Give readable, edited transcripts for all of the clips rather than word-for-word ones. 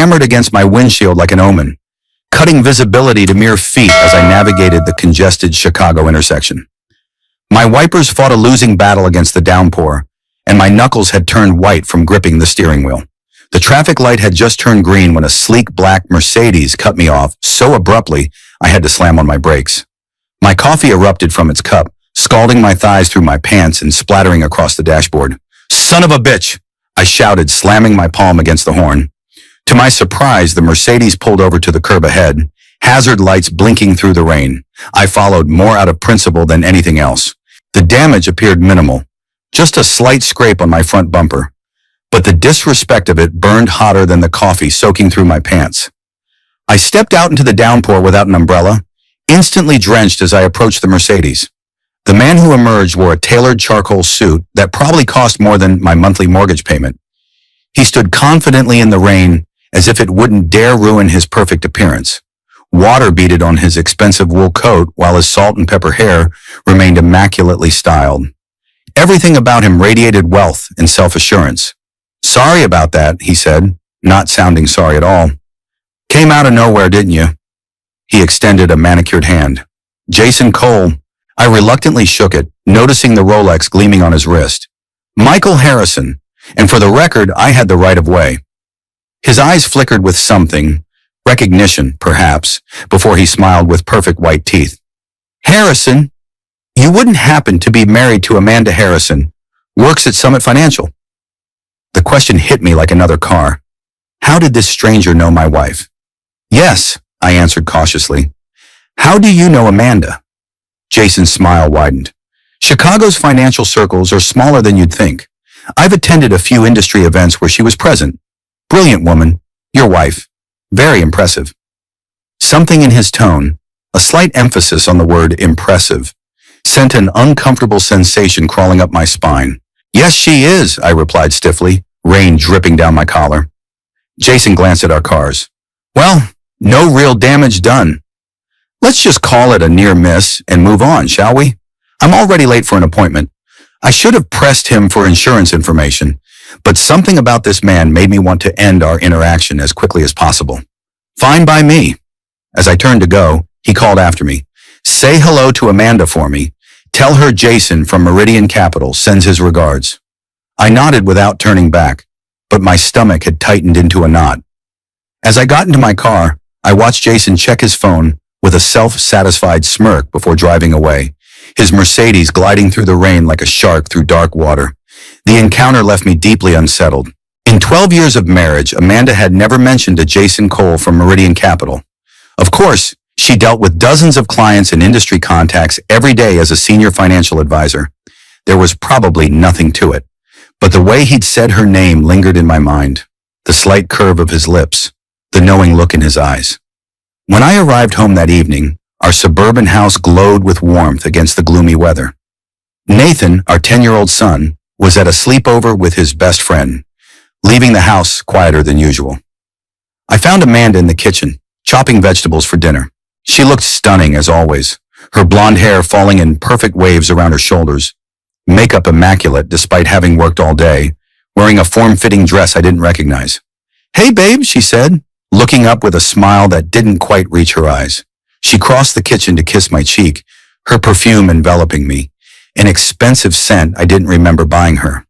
hammered against my windshield like an omen, cutting visibility to mere feet as I navigated the congested Chicago intersection. My wipers fought a losing battle against the downpour, and my knuckles had turned white from gripping the steering wheel. The traffic light had just turned green when a sleek black Mercedes cut me off so abruptly I had to slam on my brakes. My coffee erupted from its cup, scalding my thighs through my pants and splattering across the dashboard. "Son of a bitch!" I shouted, slamming my palm against the horn. To my surprise, the Mercedes pulled over to the curb ahead, hazard lights blinking through the rain. I followed more out of principle than anything else. The damage appeared minimal, just a slight scrape on my front bumper. But the disrespect of it burned hotter than the coffee soaking through my pants. I stepped out into the downpour without an umbrella, instantly drenched as I approached the Mercedes. The man who emerged wore a tailored charcoal suit that probably cost more than my monthly mortgage payment. He stood confidently in the rain as if it wouldn't dare ruin his perfect appearance. Water beaded on his expensive wool coat while his salt and pepper hair remained immaculately styled. Everything about him radiated wealth and self-assurance. "Sorry about that," he said, not sounding sorry at all. "Came out of nowhere, didn't you?" He extended a manicured hand. "Jason Cole." I reluctantly shook it, noticing the Rolex gleaming on his wrist. "Michael Harrison, and for the record, I had the right of way." His eyes flickered with something, recognition, perhaps, before he smiled with perfect white teeth. "Harrison? You wouldn't happen to be married to Amanda Harrison, works at Summit Financial?" The question hit me like another car. How did this stranger know my wife? "Yes," I answered cautiously. "How do you know Amanda?" Jason's smile widened. "Chicago's financial circles are smaller than you'd think. I've attended a few industry events where she was present. Brilliant woman. Your wife. Very impressive." Something in his tone, a slight emphasis on the word impressive, sent an uncomfortable sensation crawling up my spine. "Yes, she is," I replied stiffly, rain dripping down my collar. Jason glanced at our cars. "Well, no real damage done. Let's just call it a near miss and move on, shall we? I'm already late for an appointment. I should have pressed him for insurance information, but something about this man made me want to end our interaction as quickly as possible." "Fine by me." As I turned to go, he called after me. "Say hello to Amanda for me. Tell her Jason from Meridian Capital sends his regards." I nodded without turning back, but my stomach had tightened into a knot. As I got into my car, I watched Jason check his phone with a self-satisfied smirk before driving away, his Mercedes gliding through the rain like a shark through dark water. The encounter left me deeply unsettled. In 12 years of marriage, Amanda had never mentioned a Jason Cole from Meridian Capital. Of course, she dealt with dozens of clients and industry contacts every day as a senior financial advisor. There was probably nothing to it, but the way he'd said her name lingered in my mind. The slight curve of his lips, the knowing look in his eyes. When I arrived home that evening, our suburban house glowed with warmth against the gloomy weather. Nathan, our 10-year-old son, was at a sleepover with his best friend, leaving the house quieter than usual. I found Amanda in the kitchen, chopping vegetables for dinner. She looked stunning as always, her blonde hair falling in perfect waves around her shoulders, makeup immaculate despite having worked all day, wearing a form-fitting dress I didn't recognize. "Hey babe," she said, looking up with a smile that didn't quite reach her eyes. She crossed the kitchen to kiss my cheek, her perfume enveloping me, an expensive scent I didn't remember buying her.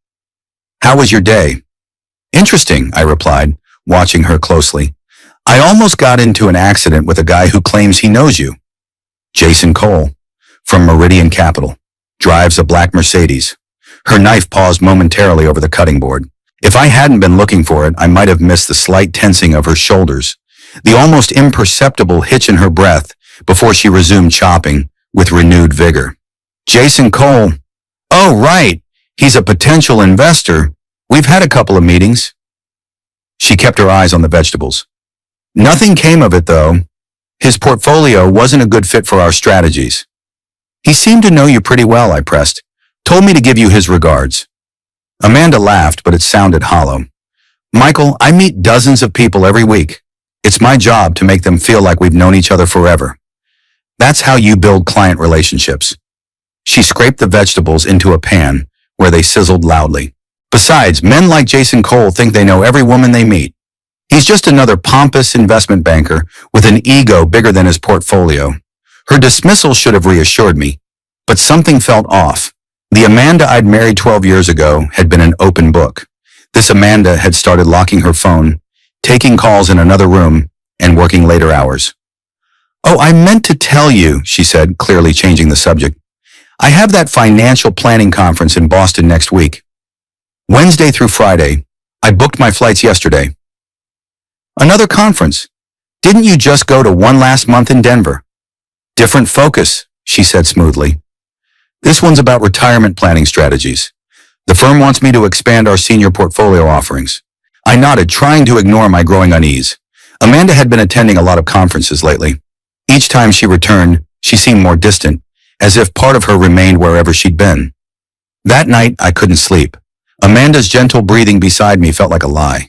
"How was your day?" "Interesting," I replied, watching her closely. "I almost got into an accident with a guy who claims he knows you." Jason Cole, from Meridian Capital, drives a black Mercedes. Her knife paused momentarily over the cutting board. If I hadn't been looking for it, I might have missed the slight tensing of her shoulders, the almost imperceptible hitch in her breath before she resumed chopping with renewed vigor. "Jason Cole. Oh, right. He's a potential investor. We've had a couple of meetings." She kept her eyes on the vegetables. "Nothing came of it, though. His portfolio wasn't a good fit for our strategies." "He seemed to know you pretty well," I pressed. "Told me to give you his regards." Amanda laughed, but it sounded hollow. "Michael, I meet dozens of people every week. It's my job to make them feel like we've known each other forever. That's how you build client relationships." She scraped the vegetables into a pan where they sizzled loudly. "Besides, men like Jason Cole think they know every woman they meet. He's just another pompous investment banker with an ego bigger than his portfolio. Her dismissal should have reassured me, but something felt off. The Amanda I'd married 12 years ago had been an open book. This Amanda had started locking her phone, taking calls in another room, and working later hours. "Oh, I meant to tell you," she said, clearly changing the subject. "I have that financial planning conference in Boston next week. Wednesday through Friday. I booked my flights yesterday." "Another conference? Didn't you just go to one last month in Denver?" "Different focus," she said smoothly. "This one's about retirement planning strategies. The firm wants me to expand our senior portfolio offerings." I nodded, trying to ignore my growing unease. Amanda had been attending a lot of conferences lately. Each time she returned, she seemed more distant, as if part of her remained wherever she'd been. That night, I couldn't sleep. Amanda's gentle breathing beside me felt like a lie.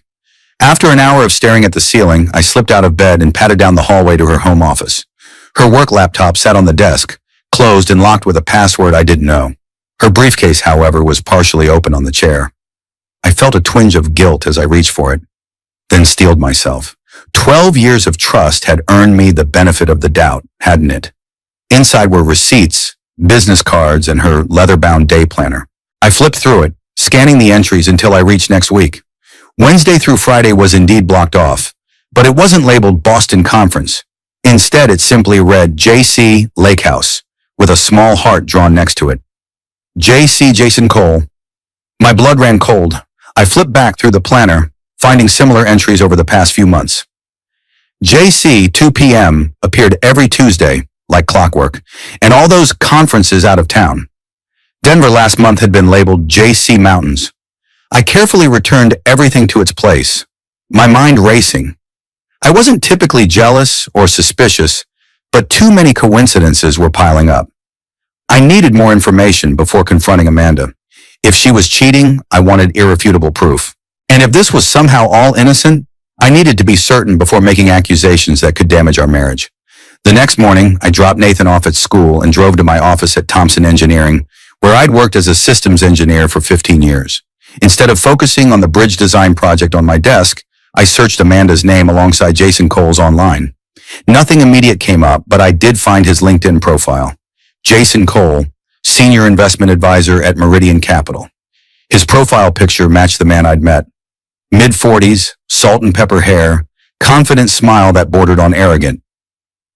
After an hour of staring at the ceiling, I slipped out of bed and padded down the hallway to her home office. Her work laptop sat on the desk, closed and locked with a password I didn't know. Her briefcase, however, was partially open on the chair. I felt a twinge of guilt as I reached for it, then steeled myself. 12 years of trust had earned me the benefit of the doubt, hadn't it? Inside were receipts, business cards, and her leather-bound day planner. I flipped through it, scanning the entries until I reached next week. Wednesday through Friday was indeed blocked off, but it wasn't labeled Boston Conference. Instead, it simply read J.C. Lakehouse, with a small heart drawn next to it. J.C. Jason Cole. My blood ran cold. I flipped back through the planner, finding similar entries over the past few months. J.C. 2 p.m. appeared every Tuesday, like clockwork, and all those conferences out of town. Denver last month had been labeled J.C. Mountains. I carefully returned everything to its place, my mind racing. I wasn't typically jealous or suspicious, but too many coincidences were piling up. I needed more information before confronting Amanda. If she was cheating, I wanted irrefutable proof. And if this was somehow all innocent, I needed to be certain before making accusations that could damage our marriage. The next morning, I dropped Nathan off at school and drove to my office at Thompson Engineering, where I'd worked as a systems engineer for 15 years. Instead of focusing on the bridge design project on my desk, I searched Amanda's name alongside Jason Cole's online. Nothing immediate came up, but I did find his LinkedIn profile. Jason Cole, Senior Investment Advisor at Meridian Capital. His profile picture matched the man I'd met. Mid-40s, salt and pepper hair, confident smile that bordered on arrogant.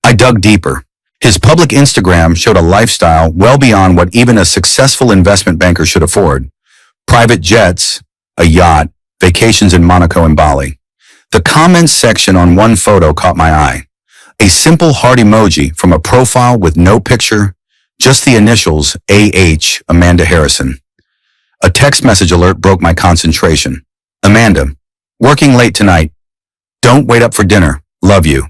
I dug deeper. His public Instagram showed a lifestyle well beyond what even a successful investment banker should afford. Private jets, a yacht, vacations in Monaco and Bali. The comments section on one photo caught my eye. A simple heart emoji from a profile with no picture, just the initials A.H. Amanda Harrison. A text message alert broke my concentration. Amanda, working late tonight. Don't wait up for dinner. Love you.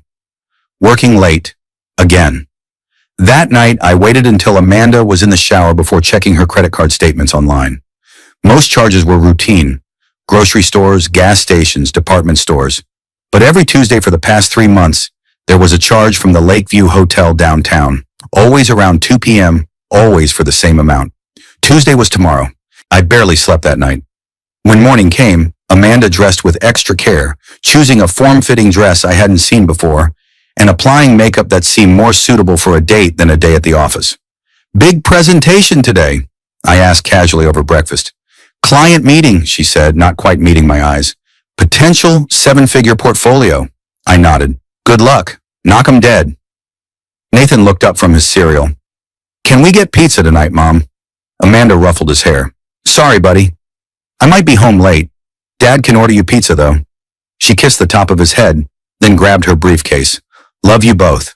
Working late. Again. That night, I waited until Amanda was in the shower before checking her credit card statements online. Most charges were routine. Grocery stores, gas stations, department stores. But every Tuesday for the past 3 months, there was a charge from the Lakeview Hotel downtown. Always around 2 p.m., always for the same amount. Tuesday was tomorrow. I barely slept that night. When morning came, Amanda dressed with extra care, choosing a form-fitting dress I hadn't seen before, and applying makeup that seemed more suitable for a date than a day at the office. "Big presentation today," I asked casually over breakfast. "Client meeting," she said, not quite meeting my eyes. "Potential 7-figure portfolio." I nodded. "Good luck. Knock 'em dead." Nathan looked up from his cereal. "Can we get pizza tonight, Mom?" Amanda ruffled his hair. "Sorry, buddy. I might be home late. Dad can order you pizza, though." She kissed the top of his head, then grabbed her briefcase. "Love you both."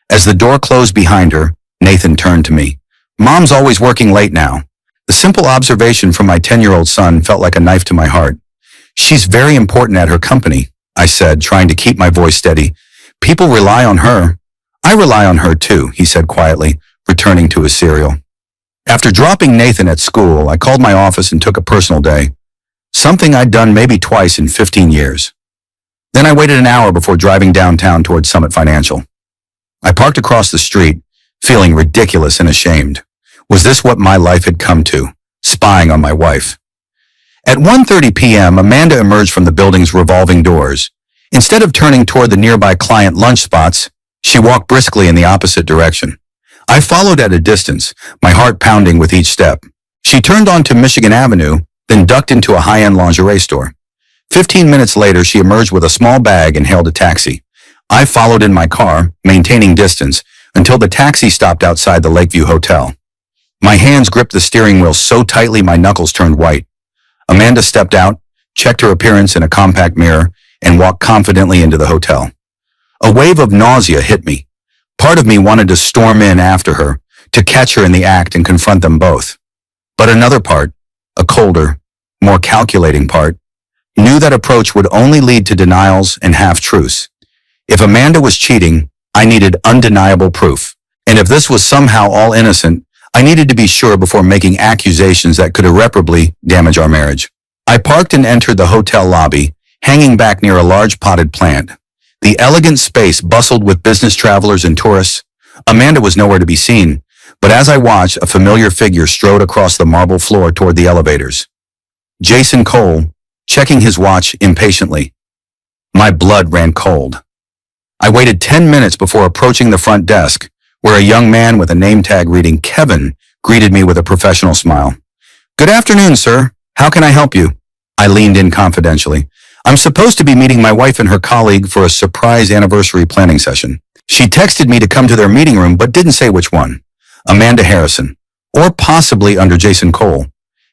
As the door closed behind her, Nathan turned to me. "Mom's always working late now." The simple observation from my 10-year-old son felt like a knife to my heart. "She's very important at her company," I said, trying to keep my voice steady. "People rely on her." "I rely on her too," he said quietly, returning to his cereal. After dropping Nathan at school, I called my office and took a personal day. Something I'd done maybe twice in 15 years. Then I waited an hour before driving downtown towards Summit Financial. I parked across the street, feeling ridiculous and ashamed. Was this what my life had come to? Spying on my wife. At 1:30 p.m., Amanda emerged from the building's revolving doors. Instead of turning toward the nearby client lunch spots, she walked briskly in the opposite direction. I followed at a distance, my heart pounding with each step. She turned onto Michigan Avenue, then ducked into a high-end lingerie store. 15 minutes later, she emerged with a small bag and hailed a taxi. I followed in my car, maintaining distance, until the taxi stopped outside the Lakeview Hotel. My hands gripped the steering wheel so tightly my knuckles turned white. Amanda stepped out, checked her appearance in a compact mirror, and walked confidently into the hotel. A wave of nausea hit me. Part of me wanted to storm in after her, to catch her in the act and confront them both. But another part, a colder, more calculating part, knew that approach would only lead to denials and half-truths. If Amanda was cheating, I needed undeniable proof. And if this was somehow all innocent, I needed to be sure before making accusations that could irreparably damage our marriage. I parked and entered the hotel lobby, hanging back near a large potted plant. The elegant space bustled with business travelers and tourists. Amanda was nowhere to be seen, but as I watched, a familiar figure strode across the marble floor toward the elevators. Jason Cole, checking his watch impatiently. My blood ran cold. I waited 10 minutes before approaching the front desk, where a young man with a name tag reading Kevin greeted me with a professional smile. "Good afternoon, sir. How can I help you?" I leaned in confidentially. "I'm supposed to be meeting my wife and her colleague for a surprise anniversary planning session. She texted me to come to their meeting room but didn't say which one. Amanda Harrison. Or possibly under Jason Cole."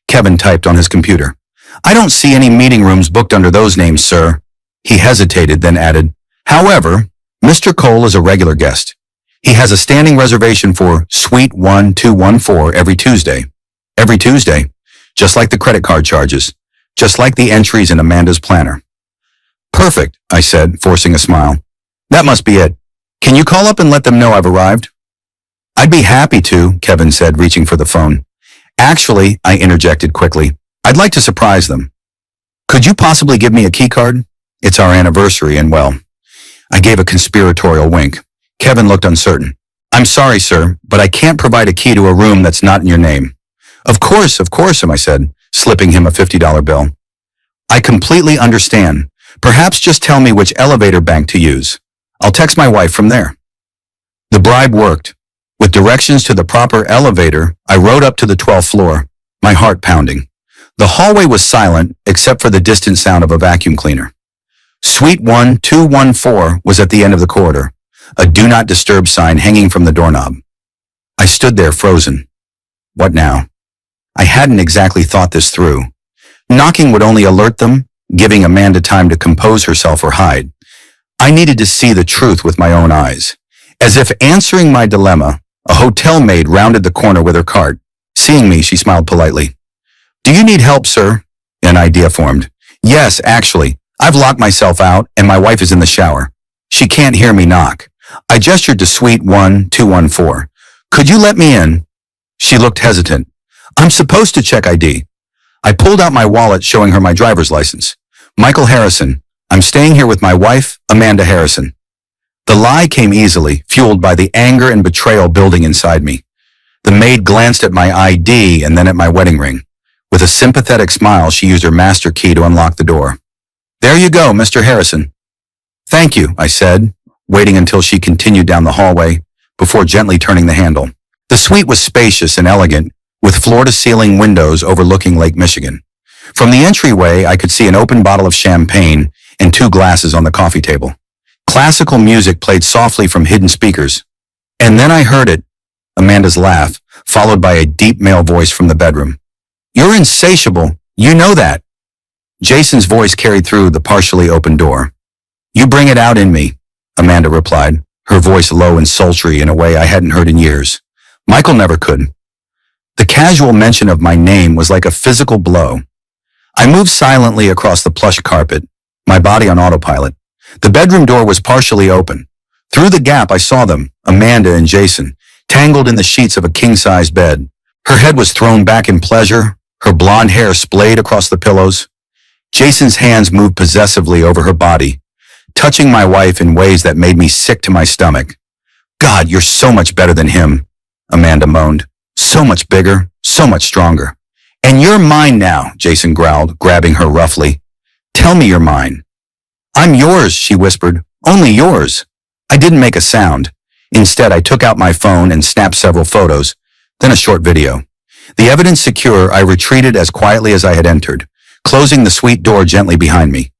Kevin typed on his computer. "I don't see any meeting rooms booked under those names, sir." He hesitated, then added, "However, Mr. Cole is a regular guest. He has a standing reservation for Suite 1214 every Tuesday." Every Tuesday. Just like the credit card charges. Just like the entries in Amanda's planner. "Perfect," I said, forcing a smile. "That must be it. Can you call up and let them know I've arrived?" "I'd be happy to," Kevin said, reaching for the phone. "Actually," I interjected quickly, "I'd like to surprise them. Could you possibly give me a key card? It's our anniversary and, well," I gave a conspiratorial wink. Kevin looked uncertain. "I'm sorry, sir, but I can't provide a key to a room that's not in your name." Of course, I said, slipping him a $50 bill. "I completely understand. Perhaps just tell me which elevator bank to use. I'll text my wife from there." The bribe worked. With directions to the proper elevator, I rode up to the 12th floor, my heart pounding. The hallway was silent except for the distant sound of a vacuum cleaner. Suite 1214 was at the end of the corridor, a do not disturb sign hanging from the doorknob. I stood there frozen. What now? I hadn't exactly thought this through. Knocking would only alert them, giving Amanda time to compose herself or hide. I needed to see the truth with my own eyes. As if answering my dilemma, a hotel maid rounded the corner with her cart. Seeing me, she smiled politely. "Do you need help, sir?" An idea formed. "Yes, actually. I've locked myself out and my wife is in the shower. She can't hear me knock." I gestured to Suite 1214. "Could you let me in?" She looked hesitant. "I'm supposed to check ID." I pulled out my wallet showing her my driver's license. "Michael Harrison. I'm staying here with my wife, Amanda Harrison." The lie came easily, fueled by the anger and betrayal building inside me. The maid glanced at my ID and then at my wedding ring. With a sympathetic smile, she used her master key to unlock the door. "There you go, Mr. Harrison." "Thank you," I said, waiting until she continued down the hallway before gently turning the handle. The suite was spacious and elegant, with floor-to-ceiling windows overlooking Lake Michigan. From the entryway, I could see an open bottle of champagne and 2 glasses on the coffee table. Classical music played softly from hidden speakers. And then I heard it, Amanda's laugh, followed by a deep male voice from the bedroom. "You're insatiable. You know that." Jason's voice carried through the partially open door. "You bring it out in me," Amanda replied, her voice low and sultry in a way I hadn't heard in years. Michael never could. The casual mention of my name was like a physical blow. I moved silently across the plush carpet, my body on autopilot. The bedroom door was partially open. Through the gap I saw them, Amanda and Jason, tangled in the sheets of a king-sized bed. Her head was thrown back in pleasure, her blonde hair splayed across the pillows. Jason's hands moved possessively over her body, touching my wife in ways that made me sick to my stomach. "God, you're so much better than him," Amanda moaned. "So much bigger, so much stronger." "And you're mine now," Jason growled, grabbing her roughly. "Tell me you're mine." I'm yours, she whispered. Only yours. I didn't make a sound. Instead, I took out my phone and snapped several photos, then a short video. The evidence secure, I retreated as quietly as I had entered, closing the suite door gently behind me.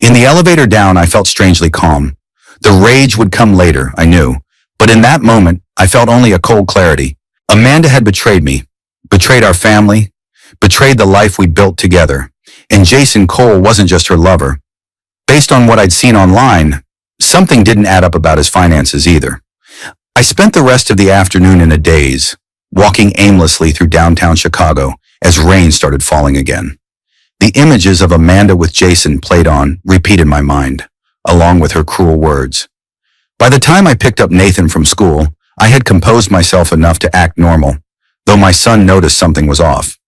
In the elevator down, I felt strangely calm. The rage would come later, I knew, but in that moment, I felt only a cold clarity. Amanda had betrayed me, betrayed our family, betrayed the life we'd built together, and Jason Cole wasn't just her lover. Based on what I'd seen online, something didn't add up about his finances either. I spent the rest of the afternoon in a daze, walking aimlessly through downtown Chicago as rain started falling again. The images of Amanda with Jason played on, repeated in my mind, along with her cruel words. By the time I picked up Nathan from school, I had composed myself enough to act normal, though my son noticed something was off.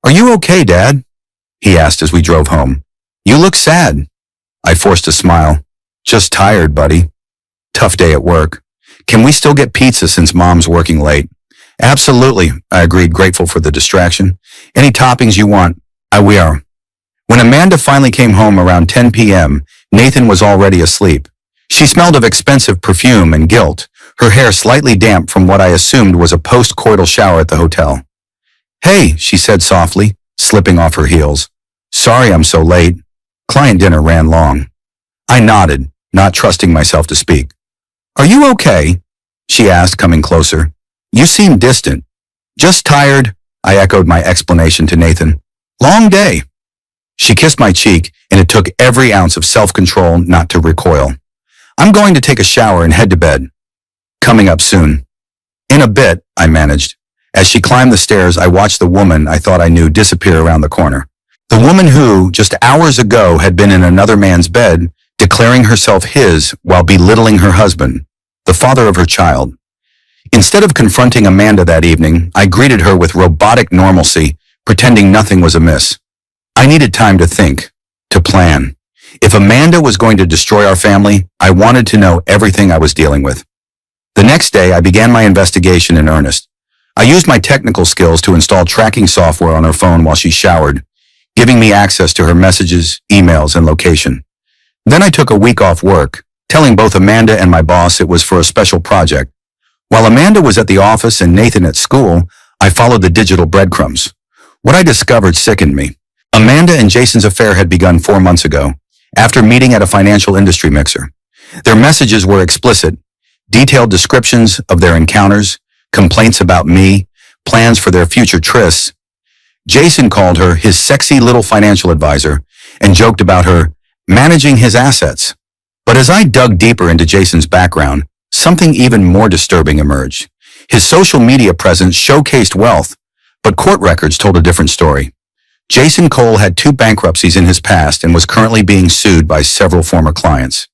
"Are you okay, Dad?" he asked as we drove home. "You look sad." I forced a smile. "Just tired, buddy. Tough day at work. Can we still get pizza since Mom's working late?" "Absolutely," I agreed, grateful for the distraction. "Any toppings you want." We are. When Amanda finally came home around 10 p.m., Nathan was already asleep. She smelled of expensive perfume and guilt, her hair slightly damp from what I assumed was a post-coital shower at the hotel. "Hey," she said softly, slipping off her heels. "Sorry I'm so late. Client dinner ran long." I nodded, not trusting myself to speak. "Are you okay?" she asked, coming closer. "You seem distant." "Just tired," I echoed my explanation to Nathan. "Long day." She kissed my cheek, and it took every ounce of self-control not to recoil. "I'm going to take a shower and head to bed. Coming up soon." "In a bit," I managed. As she climbed the stairs, I watched the woman I thought I knew disappear around the corner. The woman who, just hours ago, had been in another man's bed, declaring herself his while belittling her husband, the father of her child. Instead of confronting Amanda that evening, I greeted her with robotic normalcy, pretending nothing was amiss. I needed time to think, to plan. If Amanda was going to destroy our family, I wanted to know everything I was dealing with. The next day, I began my investigation in earnest. I used my technical skills to install tracking software on her phone while she showered, giving me access to her messages, emails, and location. Then I took a week off work, telling both Amanda and my boss it was for a special project. While Amanda was at the office and Nathan at school, I followed the digital breadcrumbs. What I discovered sickened me. Amanda and Jason's affair had begun 4 months ago, after meeting at a financial industry mixer. Their messages were explicit, detailed descriptions of their encounters, complaints about me, plans for their future trysts. Jason called her his sexy little financial advisor and joked about her managing his assets. But as I dug deeper into Jason's background, something even more disturbing emerged. His social media presence showcased wealth, but court records told a different story. Jason Cole had 2 bankruptcies in his past and was currently being sued by several former clients.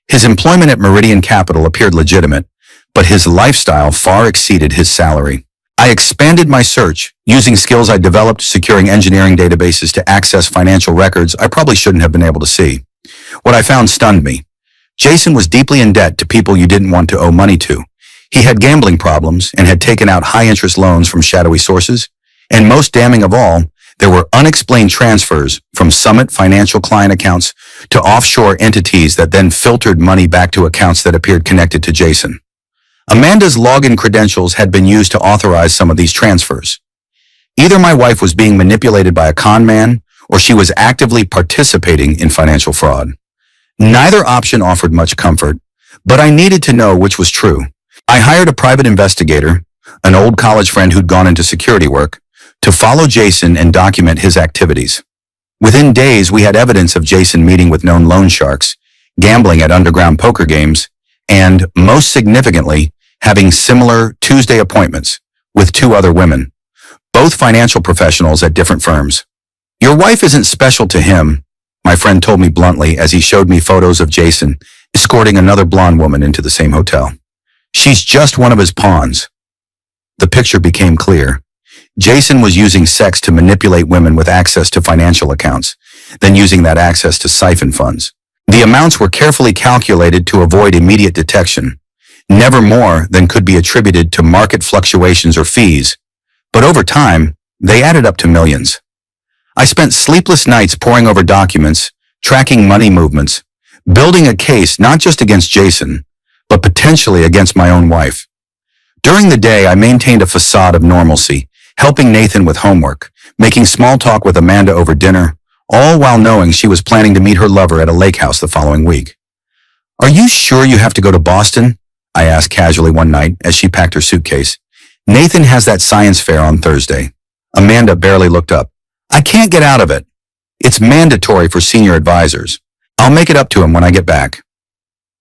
His employment at Meridian Capital appeared legitimate, but his lifestyle far exceeded his salary. I expanded my search, using skills I developed securing engineering databases to access financial records I probably shouldn't have been able to see. What I found stunned me. Jason was deeply in debt to people you didn't want to owe money to. He had gambling problems and had taken out high-interest loans from shadowy sources. And most damning of all, there were unexplained transfers from Summit Financial client accounts to offshore entities that then filtered money back to accounts that appeared connected to Jason. Amanda's login credentials had been used to authorize some of these transfers. Either my wife was being manipulated by a con man, or she was actively participating in financial fraud. Neither option offered much comfort, but I needed to know which was true. I hired a private investigator, an old college friend who'd gone into security work, to follow Jason and document his activities. Within days, we had evidence of Jason meeting with known loan sharks, gambling at underground poker games, and, most significantly, having similar Tuesday appointments with 2 other women, both financial professionals at different firms. "Your wife isn't special to him," my friend told me bluntly as he showed me photos of Jason escorting another blonde woman into the same hotel. "She's just one of his pawns." The picture became clear. Jason was using sex to manipulate women with access to financial accounts, then using that access to siphon funds. The amounts were carefully calculated to avoid immediate detection, never more than could be attributed to market fluctuations or fees, but over time, they added up to millions. I spent sleepless nights poring over documents, tracking money movements, building a case not just against Jason, but potentially against my own wife. During the day, I maintained a facade of normalcy, helping Nathan with homework, making small talk with Amanda over dinner, all while knowing she was planning to meet her lover at a lake house the following week. "Are you sure you have to go to Boston?" I asked casually one night as she packed her suitcase. "Nathan has that science fair on Thursday." Amanda barely looked up. "I can't get out of it. It's mandatory for senior advisors. I'll make it up to him when I get back."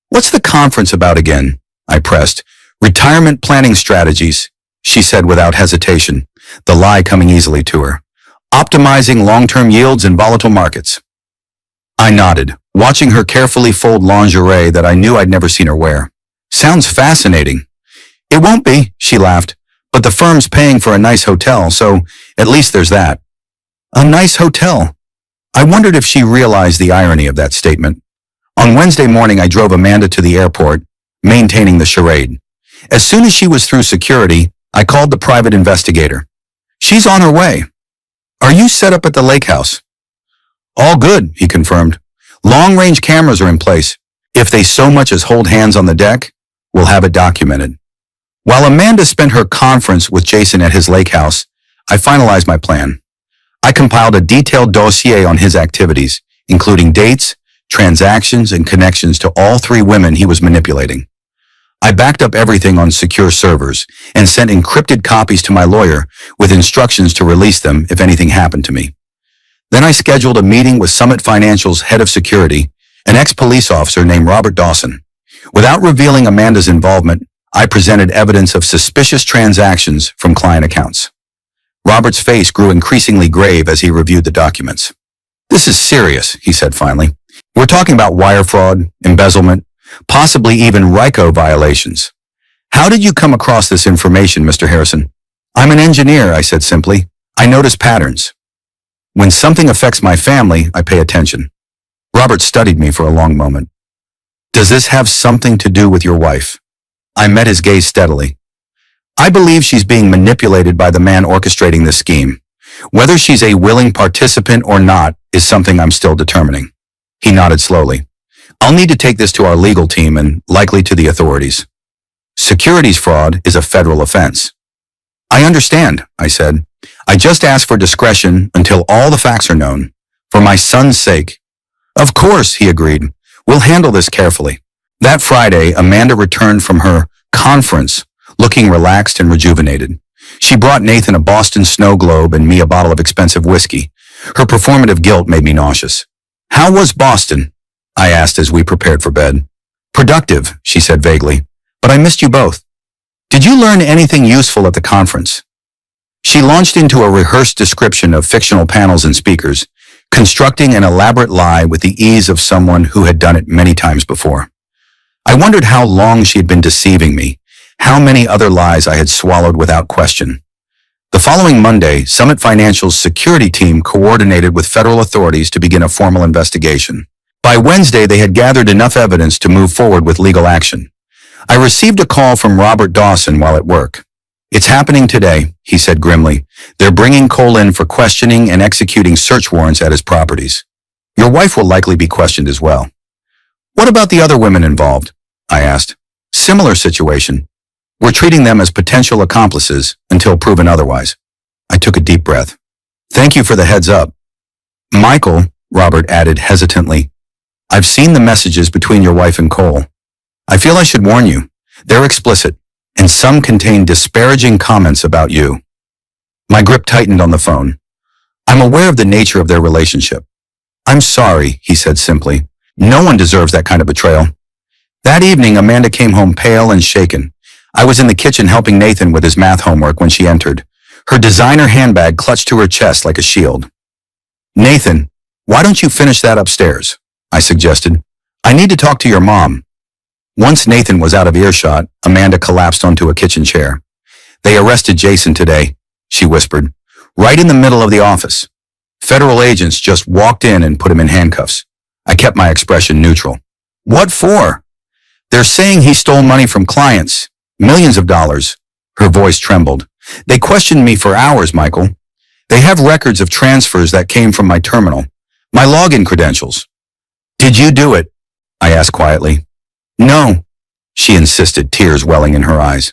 "What's the conference about again?" I pressed. "Retirement planning strategies," she said without hesitation, the lie coming easily to her. "Optimizing long-term yields in volatile markets." I nodded, watching her carefully fold lingerie that I knew I'd never seen her wear. "Sounds fascinating." "It won't be," she laughed, "but the firm's paying for a nice hotel, so at least there's that." A nice hotel? I wondered if she realized the irony of that statement. On Wednesday morning, I drove Amanda to the airport, maintaining the charade. As soon as she was through security, I called the private investigator. "She's on her way." "Are you set up at the lake house?" "All good," he confirmed. "Long-range cameras are in place. If they so much as hold hands on the deck, we'll have it documented." While Amanda spent her conference with Jason at his lake house, I finalized my plan. I compiled a detailed dossier on his activities, including dates, transactions, and connections to all three women he was manipulating. I backed up everything on secure servers and sent encrypted copies to my lawyer with instructions to release them if anything happened to me. Then I scheduled a meeting with Summit Financial's head of security, an ex-police officer named Robert Dawson. Without revealing Amanda's involvement, I presented evidence of suspicious transactions from client accounts. Robert's face grew increasingly grave as he reviewed the documents. "This is serious," he said finally. "We're talking about wire fraud, embezzlement, possibly even RICO violations. How did you come across this information, Mr. Harrison?" "I'm an engineer," I said simply. "I notice patterns. When something affects my family, I pay attention." Robert studied me for a long moment. "Does this have something to do with your wife?" I met his gaze steadily. "I believe she's being manipulated by the man orchestrating this scheme. Whether she's a willing participant or not is something I'm still determining." He nodded slowly. "I'll need to take this to our legal team and likely to the authorities. Securities fraud is a federal offense." "I understand," I said. "I just ask for discretion until all the facts are known. For my son's sake." "Of course," he agreed. "We'll handle this carefully." That Friday, Amanda returned from her conference looking relaxed and rejuvenated. She brought Nathan a Boston snow globe and me a bottle of expensive whiskey. Her performative guilt made me nauseous. "How was Boston?" I asked as we prepared for bed. "Productive," she said vaguely, "but I missed you both." "Did you learn anything useful at the conference?" She launched into a rehearsed description of fictional panels and speakers, constructing an elaborate lie with the ease of someone who had done it many times before. I wondered how long she had been deceiving me, how many other lies I had swallowed without question. The following Monday, Summit Financial's security team coordinated with federal authorities to begin a formal investigation. By Wednesday, they had gathered enough evidence to move forward with legal action. I received a call from Robert Dawson while at work. "It's happening today," he said grimly. "They're bringing Cole in for questioning and executing search warrants at his properties. Your wife will likely be questioned as well." "What about the other women involved?" I asked. "Similar situation. We're treating them as potential accomplices until proven otherwise." I took a deep breath. "Thank you for the heads up." "Michael," Robert added hesitantly, "I've seen the messages between your wife and Cole. I feel I should warn you. They're explicit, and some contain disparaging comments about you." My grip tightened on the phone. "I'm aware of the nature of their relationship." "I'm sorry," he said simply. "No one deserves that kind of betrayal." That evening, Amanda came home pale and shaken. I was in the kitchen helping Nathan with his math homework when she entered, her designer handbag clutched to her chest like a shield. "Nathan, why don't you finish that upstairs?" I suggested. "I need to talk to your mom." Once Nathan was out of earshot, Amanda collapsed onto a kitchen chair. "They arrested Jason today," she whispered, "right in the middle of the office. Federal agents just walked in and put him in handcuffs." I kept my expression neutral. "What for?" "They're saying he stole money from clients. Millions of dollars." Her voice trembled. "They questioned me for hours, Michael. They have records of transfers that came from my terminal, my login credentials." "Did you do it?" I asked quietly. No, she insisted, tears welling in her eyes.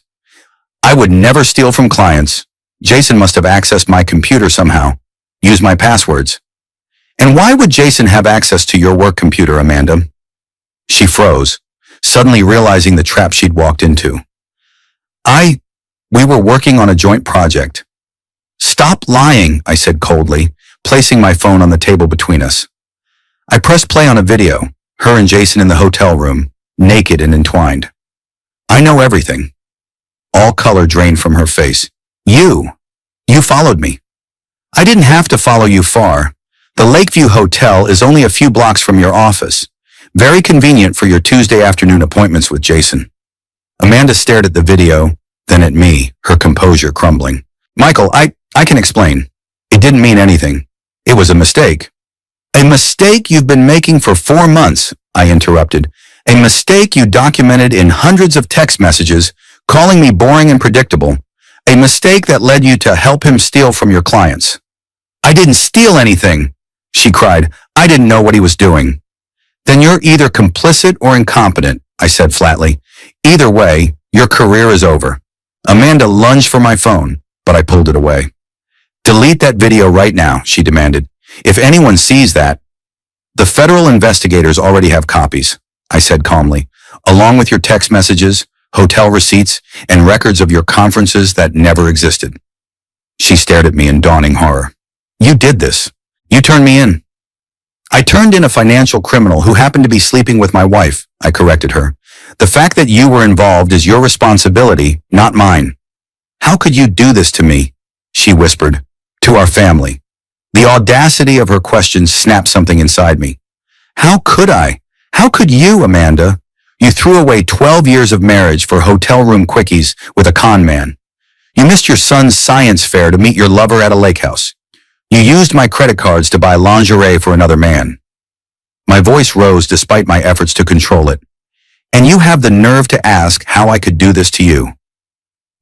I would never steal from clients. Jason must have accessed my computer somehow, used my passwords. And why would Jason have access to your work computer, Amanda? She froze, suddenly realizing the trap she'd walked into. We were working on a joint project. Stop lying, I said coldly, placing my phone on the table between us. I pressed play on a video, her and Jason in the hotel room, naked and entwined. I know everything. All color drained from her face. You followed me. I didn't have to follow you far. The Lakeview Hotel is only a few blocks from your office. Very convenient for your Tuesday afternoon appointments with Jason. Amanda stared at the video, then at me, her composure crumbling. Michael, I can explain. It didn't mean anything. It was a mistake. A mistake you've been making for 4 months, I interrupted. A mistake you documented in hundreds of text messages, calling me boring and predictable. A mistake that led you to help him steal from your clients. I didn't steal anything, she cried. I didn't know what he was doing. Then you're either complicit or incompetent, I said flatly. Either way, your career is over. Amanda lunged for my phone, but I pulled it away. Delete that video right now, she demanded. If anyone sees that, the federal investigators already have copies, I said calmly, along with your text messages, hotel receipts, and records of your conferences that never existed. She stared at me in dawning horror. You did this. You turned me in. I turned in a financial criminal who happened to be sleeping with my wife, I corrected her. The fact that you were involved is your responsibility, not mine. How could you do this to me? She whispered. To our family. The audacity of her question snapped something inside me. How could I? How could you, Amanda? You threw away 12 years of marriage for hotel room quickies with a con man. You missed your son's science fair to meet your lover at a lake house. You used my credit cards to buy lingerie for another man. My voice rose despite my efforts to control it. And you have the nerve to ask how I could do this to you.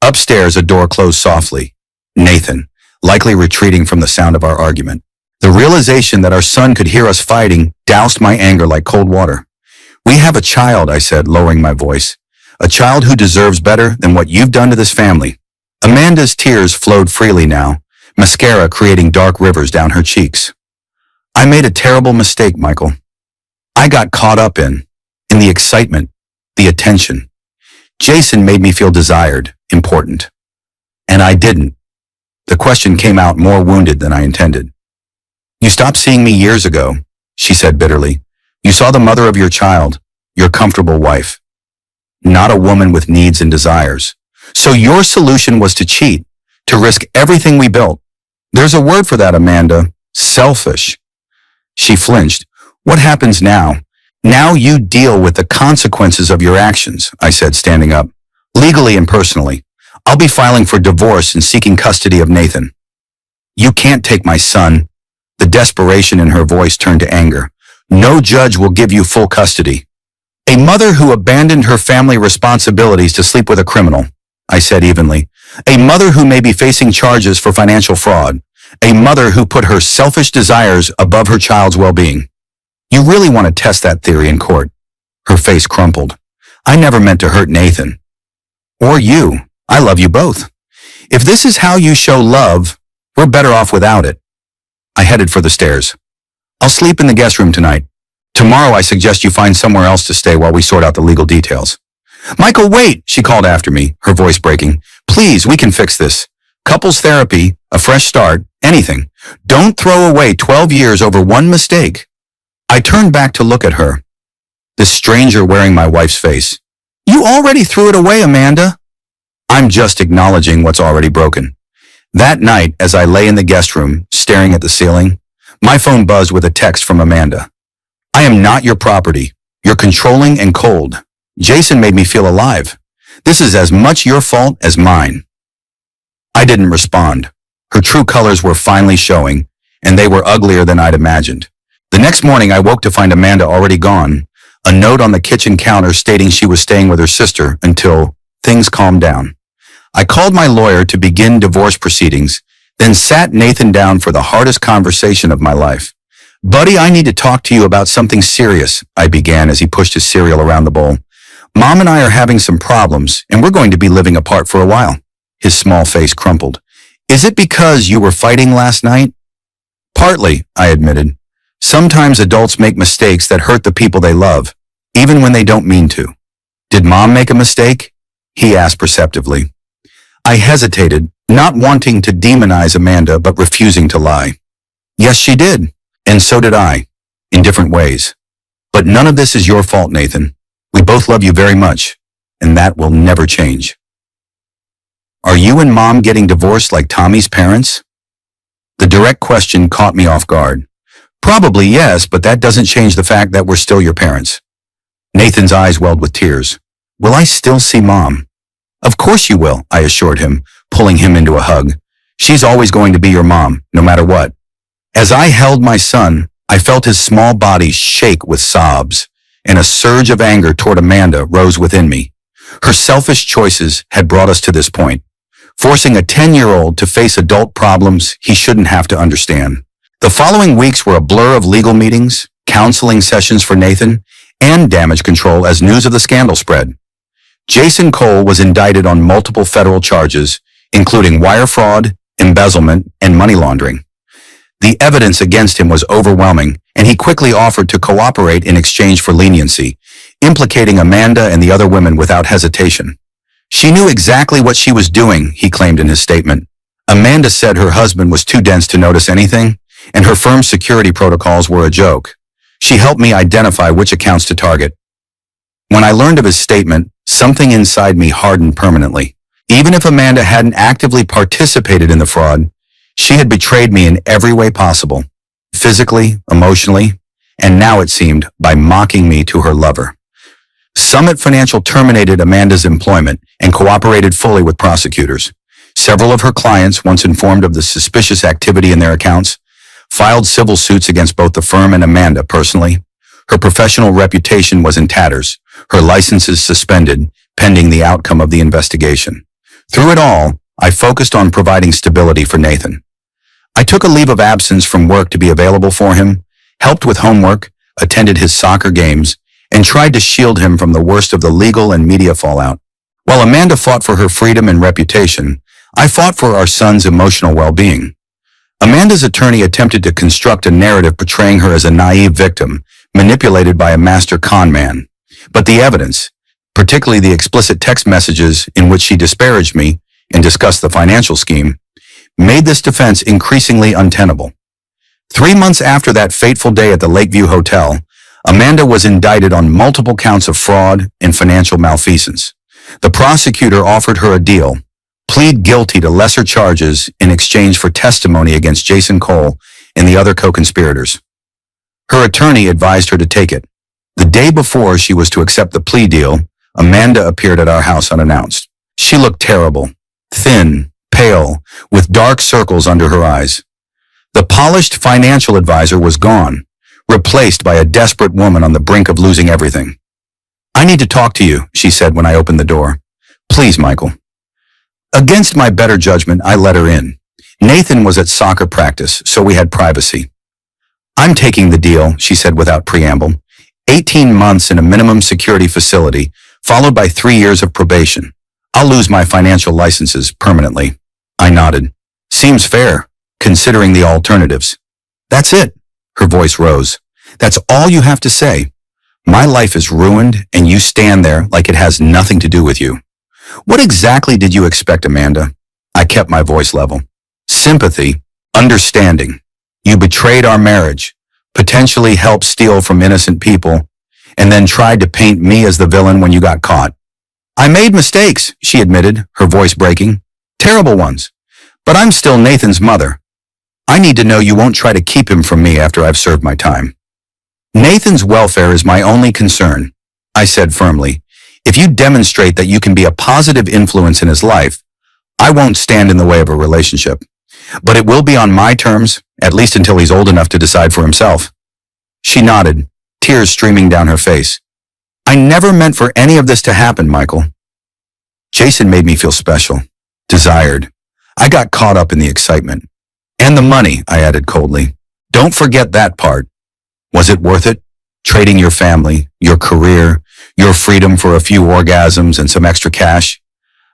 Upstairs, a door closed softly. Nathan, likely retreating from the sound of our argument. The realization that our son could hear us fighting doused my anger like cold water. We have a child, I said, lowering my voice. A child who deserves better than what you've done to this family. Amanda's tears flowed freely now, mascara creating dark rivers down her cheeks. I made a terrible mistake, Michael. I got caught up in the excitement, the attention. Jason made me feel desired, important. And I didn't. The question came out more wounded than I intended. You stopped seeing me years ago, she said bitterly. You saw the mother of your child, your comfortable wife. Not a woman with needs and desires. So your solution was to cheat, to risk everything we built. There's a word for that, Amanda. Selfish. She flinched. What happens now? Now you deal with the consequences of your actions, I said, standing up. Legally and personally. I'll be filing for divorce and seeking custody of Nathan. You can't take my son. The desperation in her voice turned to anger. No judge will give you full custody. A mother who abandoned her family responsibilities to sleep with a criminal, I said evenly. A mother who may be facing charges for financial fraud. A mother who put her selfish desires above her child's well-being. You really want to test that theory in court. Her face crumpled. I never meant to hurt Nathan. Or you. I love you both. If this is how you show love, we're better off without it. I headed for the stairs. I'll sleep in the guest room tonight. Tomorrow I suggest you find somewhere else to stay while we sort out the legal details. Michael, wait, she called after me, her voice breaking. Please, we can fix this. Couples therapy, a fresh start, anything. Don't throw away 12 years over one mistake. I turned back to look at her. This stranger wearing my wife's face. You already threw it away, Amanda. I'm just acknowledging what's already broken. That night, as I lay in the guest room, staring at the ceiling, my phone buzzed with a text from Amanda. I am not your property. You're controlling and cold. Jason made me feel alive. This is as much your fault as mine. I didn't respond. Her true colors were finally showing, and they were uglier than I'd imagined. The next morning, I woke to find Amanda already gone, a note on the kitchen counter stating she was staying with her sister until things calmed down. I called my lawyer to begin divorce proceedings, then sat Nathan down for the hardest conversation of my life. Buddy, I need to talk to you about something serious, I began as he pushed his cereal around the bowl. Mom and I are having some problems, and we're going to be living apart for a while. His small face crumpled. Is it because you were fighting last night? Partly, I admitted. Sometimes adults make mistakes that hurt the people they love, even when they don't mean to. Did Mom make a mistake? He asked perceptively. I hesitated, not wanting to demonize Amanda but refusing to lie. Yes, she did, and so did I, in different ways. But none of this is your fault, Nathan. We both love you very much, and that will never change. Are you and Mom getting divorced like Tommy's parents? The direct question caught me off guard. Probably yes, but that doesn't change the fact that we're still your parents. Nathan's eyes welled with tears. Will I still see Mom? Of course you will, I assured him, pulling him into a hug. She's always going to be your mom, no matter what. As I held my son, I felt his small body shake with sobs, and a surge of anger toward Amanda rose within me. Her selfish choices had brought us to this point, forcing a 10-year-old to face adult problems he shouldn't have to understand. The following weeks were a blur of legal meetings, counseling sessions for Nathan, and damage control as news of the scandal spread. Jason Cole was indicted on multiple federal charges, including wire fraud, embezzlement, and money laundering. The evidence against him was overwhelming, and he quickly offered to cooperate in exchange for leniency, implicating Amanda and the other women without hesitation. She knew exactly what she was doing, he claimed in his statement. Amanda said her husband was too dense to notice anything, and her firm's security protocols were a joke. She helped me identify which accounts to target. When I learned of his statement, something inside me hardened permanently. Even if Amanda hadn't actively participated in the fraud, she had betrayed me in every way possible, physically, emotionally, and now it seemed by mocking me to her lover. Summit Financial terminated Amanda's employment and cooperated fully with prosecutors. Several of her clients, once informed of the suspicious activity in their accounts, filed civil suits against both the firm and Amanda personally. Her professional reputation was in tatters, her licenses suspended, pending the outcome of the investigation. Through it all, I focused on providing stability for Nathan. I took a leave of absence from work to be available for him, helped with homework, attended his soccer games, and tried to shield him from the worst of the legal and media fallout. While Amanda fought for her freedom and reputation, I fought for our son's emotional well-being. Amanda's attorney attempted to construct a narrative portraying her as a naive victim, manipulated by a master con man. But the evidence, particularly the explicit text messages in which she disparaged me and discussed the financial scheme, made this defense increasingly untenable. 3 months after that fateful day at the Lakeview Hotel, Amanda was indicted on multiple counts of fraud and financial malfeasance. The prosecutor offered her a deal: plead guilty to lesser charges in exchange for testimony against Jason Cole and the other co-conspirators. Her attorney advised her to take it. The day before she was to accept the plea deal, Amanda appeared at our house unannounced. She looked terrible, thin, pale, with dark circles under her eyes. The polished financial advisor was gone, replaced by a desperate woman on the brink of losing everything. I need to talk to you, she said when I opened the door. Please, Michael. Against my better judgment, I let her in. Nathan was at soccer practice, so we had privacy. I'm taking the deal, she said without preamble. 18 months in a minimum security facility, followed by 3 years of probation. I'll lose my financial licenses permanently. I nodded. Seems fair, considering the alternatives. That's it. Her voice rose. That's all you have to say. My life is ruined, and you stand there like it has nothing to do with you. What exactly did you expect, Amanda? I kept my voice level. Sympathy, understanding. You betrayed our marriage, potentially helped steal from innocent people, and then tried to paint me as the villain when you got caught. I made mistakes, she admitted, her voice breaking. Terrible ones. But I'm still Nathan's mother. I need to know you won't try to keep him from me after I've served my time. Nathan's welfare is my only concern, I said firmly. If you demonstrate that you can be a positive influence in his life, I won't stand in the way of a relationship. But it will be on my terms, at least until he's old enough to decide for himself. She nodded, tears streaming down her face. I never meant for any of this to happen, Michael. Jason made me feel special, desired. I got caught up in the excitement. And the money, I added coldly. Don't forget that part. Was it worth it? Trading your family, your career, your freedom for a few orgasms and some extra cash?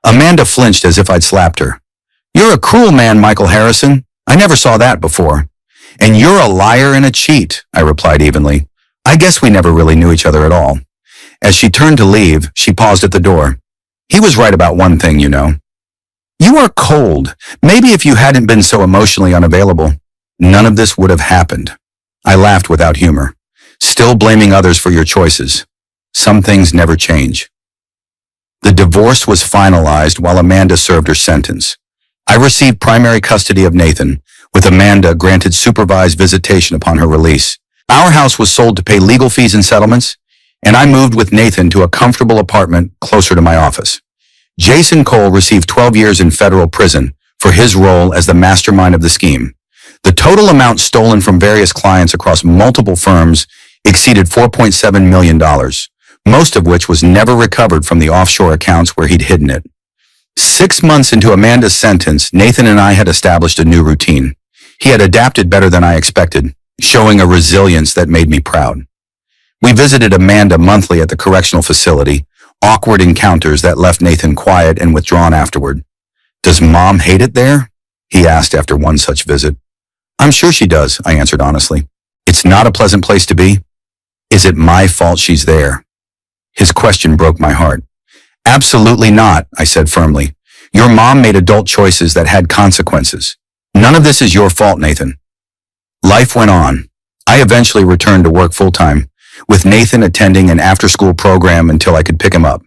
Amanda flinched as if I'd slapped her. You're a cruel man, Michael Harrison. I never saw that before. And you're a liar and a cheat, I replied evenly. I guess we never really knew each other at all. As she turned to leave, she paused at the door. He was right about one thing, you know. You are cold. Maybe if you hadn't been so emotionally unavailable, none of this would have happened. I laughed without humor, still blaming others for your choices. Some things never change. The divorce was finalized while Amanda served her sentence. I received primary custody of Nathan, with Amanda granted supervised visitation upon her release. Our house was sold to pay legal fees and settlements, and I moved with Nathan to a comfortable apartment closer to my office. Jason Cole received 12 years in federal prison for his role as the mastermind of the scheme. The total amount stolen from various clients across multiple firms exceeded $4.7 million, most of which was never recovered from the offshore accounts where he'd hidden it. 6 months into Amanda's sentence, Nathan and I had established a new routine. He had adapted better than I expected, showing a resilience that made me proud. We visited Amanda monthly at the correctional facility, awkward encounters that left Nathan quiet and withdrawn afterward. Does Mom hate it there? He asked after one such visit. I'm sure she does, I answered honestly. It's not a pleasant place to be. Is it my fault she's there? His question broke my heart. Absolutely not, I said firmly. Your mom made adult choices that had consequences. None of this is your fault, Nathan. Life went on. I eventually returned to work full-time, with Nathan attending an after-school program until I could pick him up.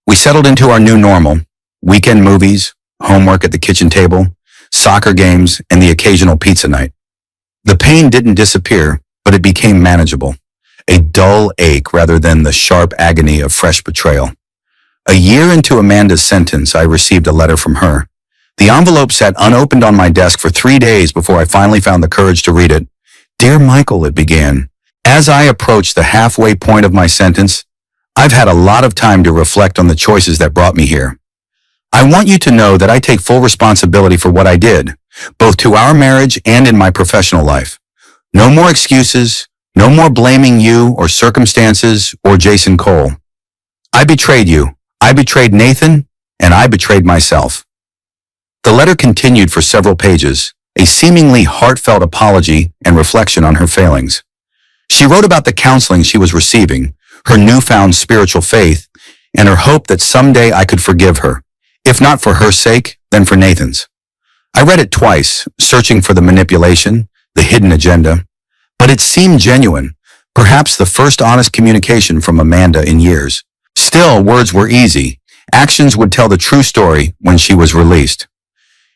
We settled into our new normal: weekend movies, homework at the kitchen table, soccer games, and the occasional pizza night. The pain didn't disappear, but it became manageable. A dull ache rather than the sharp agony of fresh betrayal. A year into Amanda's sentence, I received a letter from her. The envelope sat unopened on my desk for 3 days before I finally found the courage to read it. Dear Michael, it began. As I approach the halfway point of my sentence, I've had a lot of time to reflect on the choices that brought me here. I want you to know that I take full responsibility for what I did, both to our marriage and in my professional life. No more excuses, no more blaming you or circumstances or Jason Cole. I betrayed you. I betrayed Nathan, and I betrayed myself. The letter continued for several pages, a seemingly heartfelt apology and reflection on her failings. She wrote about the counseling she was receiving, her newfound spiritual faith, and her hope that someday I could forgive her, if not for her sake, then for Nathan's. I read it twice, searching for the manipulation, the hidden agenda, but it seemed genuine, perhaps the first honest communication from Amanda in years. Still, words were easy. Actions would tell the true story when she was released.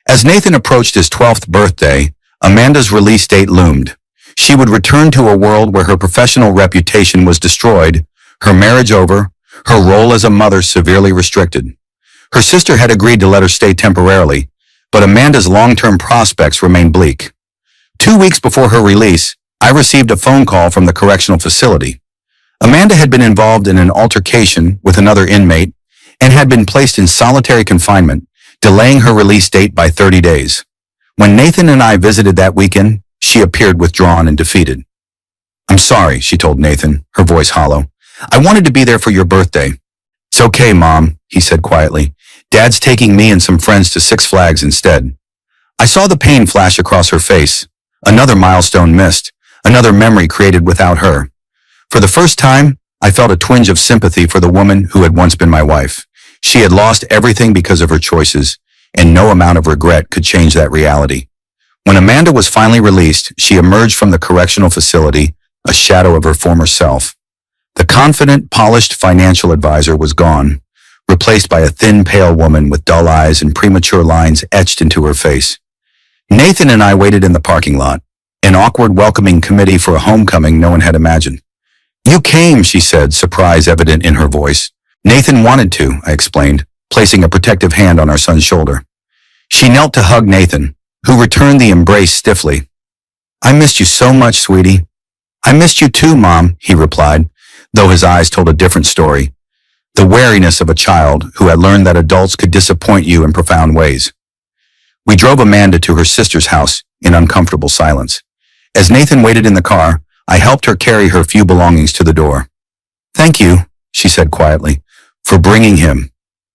As Nathan approached his 12th birthday, Amanda's release date loomed. She would return to a world where her professional reputation was destroyed, her marriage over, her role as a mother severely restricted. Her sister had agreed to let her stay temporarily, but Amanda's long-term prospects remained bleak. 2 weeks before her release, I received a phone call from the correctional facility. Amanda had been involved in an altercation with another inmate and had been placed in solitary confinement, delaying her release date by 30 days. When Nathan and I visited that weekend, she appeared withdrawn and defeated. I'm sorry, she told Nathan, her voice hollow. I wanted to be there for your birthday. It's okay, Mom, he said quietly. Dad's taking me and some friends to Six Flags instead. I saw the pain flash across her face. Another milestone missed, another memory created without her. For the first time, I felt a twinge of sympathy for the woman who had once been my wife. She had lost everything because of her choices, and no amount of regret could change that reality. When Amanda was finally released, she emerged from the correctional facility, a shadow of her former self. The confident, polished financial advisor was gone, replaced by a thin, pale woman with dull eyes and premature lines etched into her face. Nathan and I waited in the parking lot, an awkward welcoming committee for a homecoming no one had imagined. You came, she said, surprise evident in her voice. Nathan wanted to, I explained, placing a protective hand on our son's shoulder. She knelt to hug Nathan, who returned the embrace stiffly. I missed you so much, sweetie. I missed you too, Mom, he replied, though his eyes told a different story. The wariness of a child who had learned that adults could disappoint you in profound ways. We drove Amanda to her sister's house in uncomfortable silence. As Nathan waited in the car, I helped her carry her few belongings to the door. "Thank you," she said quietly, "for bringing him,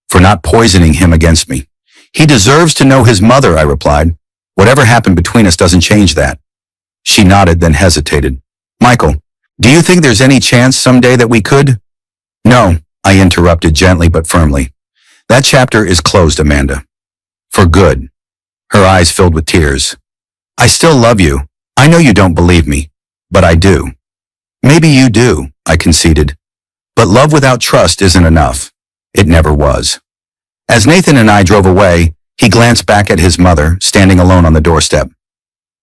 for not poisoning him against me." "He deserves to know his mother," I replied. "Whatever happened between us doesn't change that." She nodded, then hesitated. "Michael, do you think there's any chance someday that we could?" "No," I interrupted gently but firmly. "That chapter is closed, Amanda. For good." Her eyes filled with tears. "I still love you. I know you don't believe me, but I do." "Maybe you do," I conceded. "But love without trust isn't enough." It never was. As Nathan and I drove away, he glanced back at his mother, standing alone on the doorstep.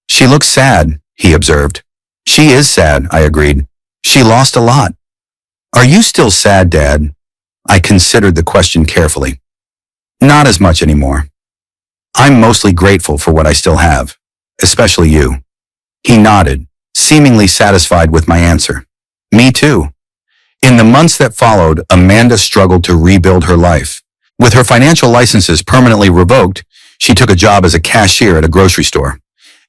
"She looks sad," he observed. "She is sad," I agreed. "She lost a lot." "Are you still sad, Dad?" I considered the question carefully. "Not as much anymore. I'm mostly grateful for what I still have, especially you." He nodded, seemingly satisfied with my answer. "Me too." In the months that followed, Amanda struggled to rebuild her life. With her financial licenses permanently revoked, she took a job as a cashier at a grocery store.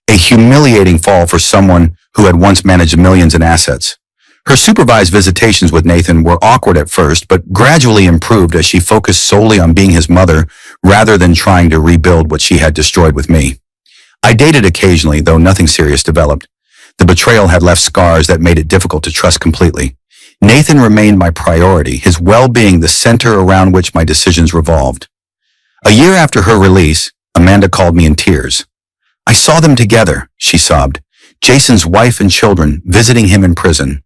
A humiliating fall for someone who had once managed millions in assets. Her supervised visitations with Nathan were awkward at first, but gradually improved as she focused solely on being his mother rather than trying to rebuild what she had destroyed with me. I dated occasionally, though nothing serious developed. The betrayal had left scars that made it difficult to trust completely. Nathan remained my priority, his well-being the center around which my decisions revolved. A year after her release, Amanda called me in tears. "I saw them together," she sobbed. "Jason's wife and children, visiting him in prison.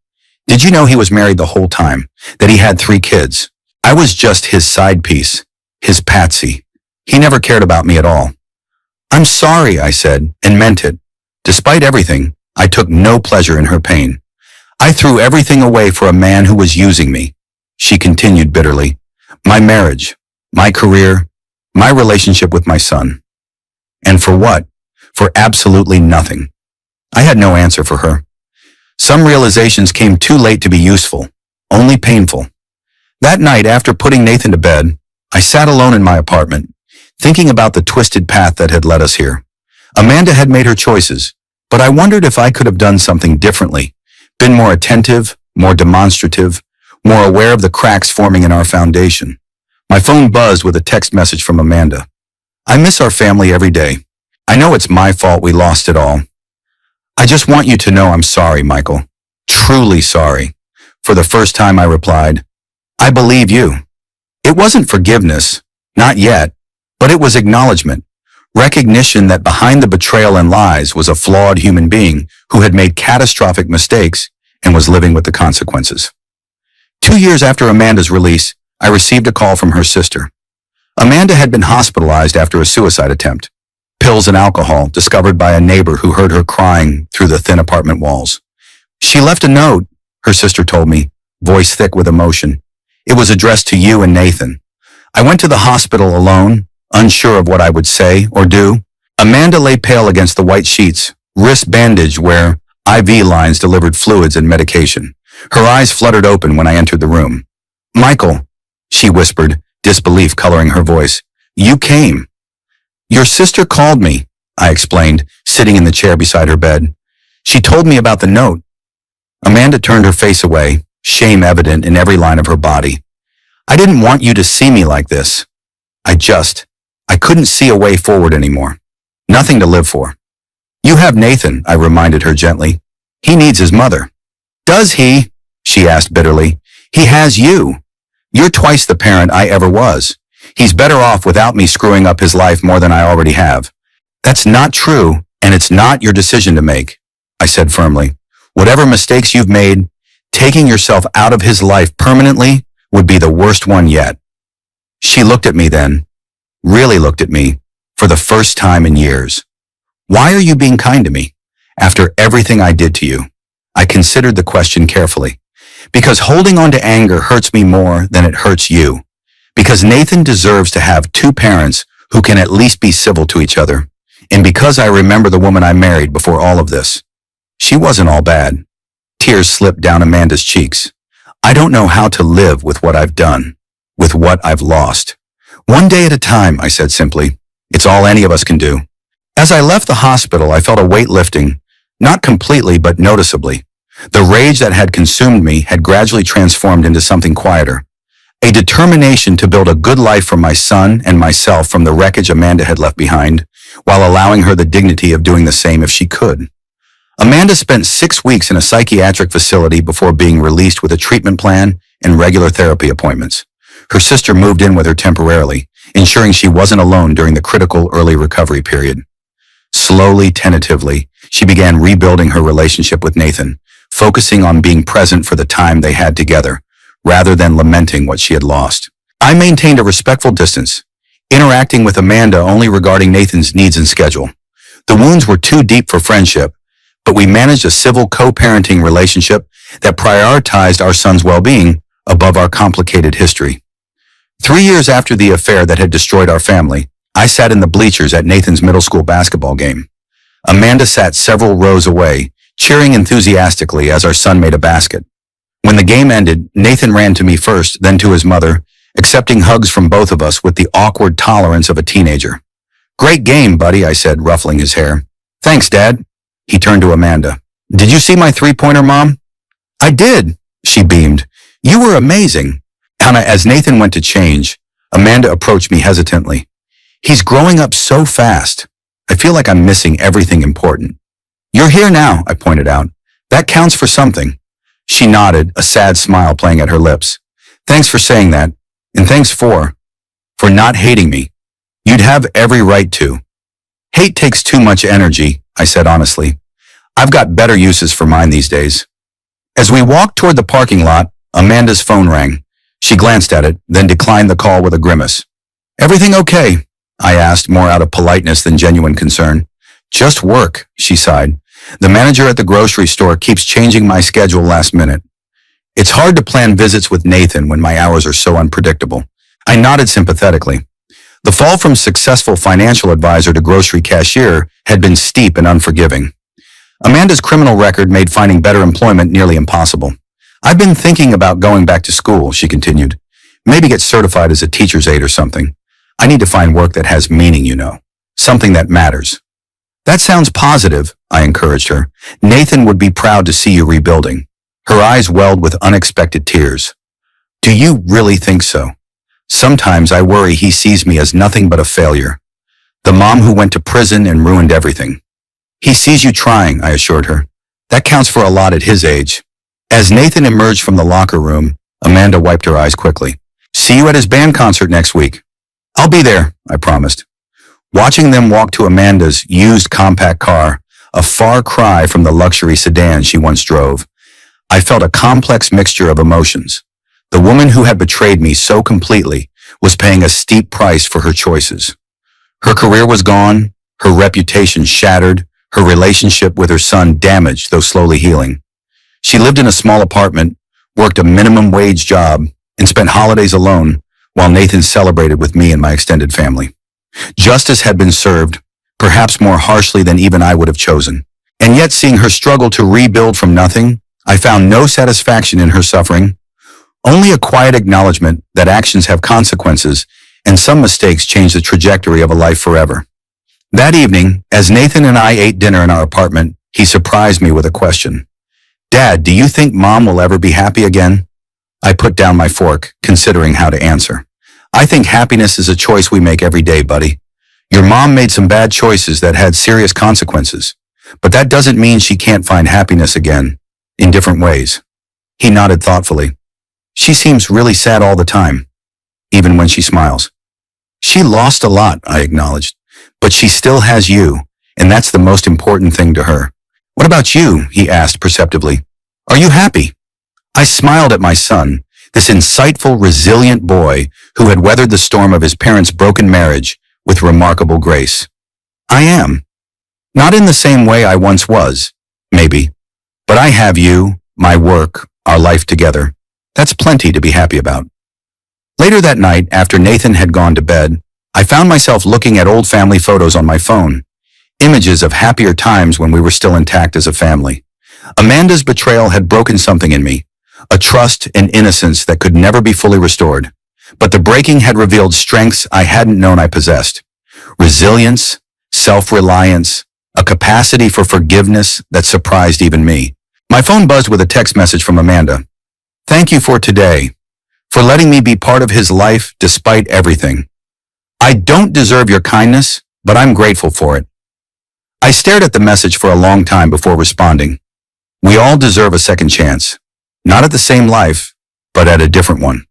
Did you know he was married the whole time? That he had 3 kids? I was just his side piece, his patsy. He never cared about me at all." "I'm sorry," I said, and meant it. Despite everything, I took no pleasure in her pain. "I threw everything away for a man who was using me," she continued bitterly. "My marriage, my career, my relationship with my son. And for what? For absolutely nothing." I had no answer for her. Some realizations came too late to be useful, only painful. That night, after putting Nathan to bed, I sat alone in my apartment, thinking about the twisted path that had led us here. Amanda had made her choices, but I wondered if I could have done something differently, been more attentive, more demonstrative, more aware of the cracks forming in our foundation. My phone buzzed with a text message from Amanda. "I miss our family every day. I know it's my fault we lost it all. I just want you to know I'm sorry, Michael. Truly sorry." For the first time I replied, "I believe you." It wasn't forgiveness, not yet, but it was acknowledgement, recognition that behind the betrayal and lies was a flawed human being who had made catastrophic mistakes and was living with the consequences. 2 years after Amanda's release, I received a call from her sister. Amanda had been hospitalized after a suicide attempt. Pills and alcohol discovered by a neighbor who heard her crying through the thin apartment walls. "She left a note," her sister told me, voice thick with emotion. "It was addressed to you and Nathan." I went to the hospital alone, unsure of what I would say or do. Amanda lay pale against the white sheets, wrist bandaged where IV lines delivered fluids and medication. Her eyes fluttered open when I entered the room. "Michael," she whispered, disbelief coloring her voice. "You came." "Your sister called me," I explained, sitting in the chair beside her bed. "She told me about the note." Amanda turned her face away, shame evident in every line of her body. "I didn't want you to see me like this. I couldn't see a way forward anymore. Nothing to live for." "You have Nathan," I reminded her gently. "He needs his mother." "Does he?" she asked bitterly. "He has you. You're twice the parent I ever was. He's better off without me screwing up his life more than I already have." "That's not true, and it's not your decision to make," I said firmly. "Whatever mistakes you've made, taking yourself out of his life permanently would be the worst one yet." She looked at me then, really looked at me, for the first time in years. "Why are you being kind to me, after everything I did to you?" I considered the question carefully. "Because holding on to anger hurts me more than it hurts you. Because Nathan deserves to have 2 parents who can at least be civil to each other. And because I remember the woman I married before all of this. She wasn't all bad." Tears slipped down Amanda's cheeks. "I don't know how to live with what I've done, with what I've lost." "One day at a time," I said simply. "It's all any of us can do." As I left the hospital, I felt a weight lifting, not completely but noticeably. The rage that had consumed me had gradually transformed into something quieter. A determination to build a good life for my son and myself from the wreckage Amanda had left behind, while allowing her the dignity of doing the same if she could. Amanda spent 6 weeks in a psychiatric facility before being released with a treatment plan and regular therapy appointments. Her sister moved in with her temporarily, ensuring she wasn't alone during the critical early recovery period. Slowly, tentatively, she began rebuilding her relationship with Nathan, focusing on being present for the time they had together, rather than lamenting what she had lost. I maintained a respectful distance, interacting with Amanda only regarding Nathan's needs and schedule. The wounds were too deep for friendship, but we managed a civil co-parenting relationship that prioritized our son's well-being above our complicated history. 3 years after the affair that had destroyed our family, I sat in the bleachers at Nathan's middle school basketball game. Amanda sat several rows away, cheering enthusiastically as our son made a basket. When the game ended, Nathan ran to me first, then to his mother, accepting hugs from both of us with the awkward tolerance of a teenager. "Great game, buddy," I said, ruffling his hair. "Thanks, Dad." He turned to Amanda. "Did you see my three-pointer, Mom?" "I did," she beamed. "You were amazing." As Nathan went to change, Amanda approached me hesitantly. "He's growing up so fast. I feel like I'm missing everything important." "You're here now," I pointed out. "That counts for something." She nodded, a sad smile playing at her lips. "Thanks for saying that, and thanks for not hating me. You'd have every right to." "Hate takes too much energy," I said honestly. "I've got better uses for mine these days." As we walked toward the parking lot, Amanda's phone rang. She glanced at it, then declined the call with a grimace. "Everything okay?" I asked, more out of politeness than genuine concern. "Just work," she sighed. "The manager at the grocery store keeps changing my schedule last minute. It's hard to plan visits with Nathan when my hours are so unpredictable." I nodded sympathetically. The fall from successful financial advisor to grocery cashier had been steep and unforgiving. Amanda's criminal record made finding better employment nearly impossible. "I've been thinking about going back to school," she continued. "Maybe get certified as a teacher's aide or something. I need to find work that has meaning, something that matters." "That sounds positive," I encouraged her. "Nathan would be proud to see you rebuilding." Her eyes welled with unexpected tears. "Do you really think so? Sometimes I worry he sees me as nothing but a failure. The mom who went to prison and ruined everything." "He sees you trying," I assured her. "That counts for a lot at his age." As Nathan emerged from the locker room, Amanda wiped her eyes quickly. "See you at his band concert next week." "I'll be there," I promised. Watching them walk to Amanda's used compact car, a far cry from the luxury sedan she once drove, I felt a complex mixture of emotions. The woman who had betrayed me so completely was paying a steep price for her choices. Her career was gone, her reputation shattered, her relationship with her son damaged, though slowly healing. She lived in a small apartment, worked a minimum wage job, and spent holidays alone while Nathan celebrated with me and my extended family. Justice had been served, perhaps more harshly than even I would have chosen. And yet, seeing her struggle to rebuild from nothing, I found no satisfaction in her suffering, only a quiet acknowledgement that actions have consequences and some mistakes change the trajectory of a life forever. That evening, as Nathan and I ate dinner in our apartment, he surprised me with a question. "Dad, do you think Mom will ever be happy again?" I put down my fork, considering how to answer. "I think happiness is a choice we make every day, buddy. Your mom made some bad choices that had serious consequences, but that doesn't mean she can't find happiness again, in different ways." He nodded thoughtfully. "She seems really sad all the time, even when she smiles." "She lost a lot," I acknowledged, "but she still has you, and that's the most important thing to her." "What about you?" he asked perceptively. "Are you happy?" I smiled at my son, this insightful, resilient boy who had weathered the storm of his parents' broken marriage with remarkable grace. "I am. Not in the same way I once was, maybe, but I have you, my work, our life together. That's plenty to be happy about." Later that night, after Nathan had gone to bed, I found myself looking at old family photos on my phone, images of happier times when we were still intact as a family. Amanda's betrayal had broken something in me, a trust and innocence that could never be fully restored. But the breaking had revealed strengths I hadn't known I possessed. Resilience, self-reliance, a capacity for forgiveness that surprised even me. My phone buzzed with a text message from Amanda. Thank you for today, for letting me be part of his life despite everything. I don't deserve your kindness, but I'm grateful for it. I stared at the message for a long time before responding. We all deserve a second chance. Not at the same life, but at a different one.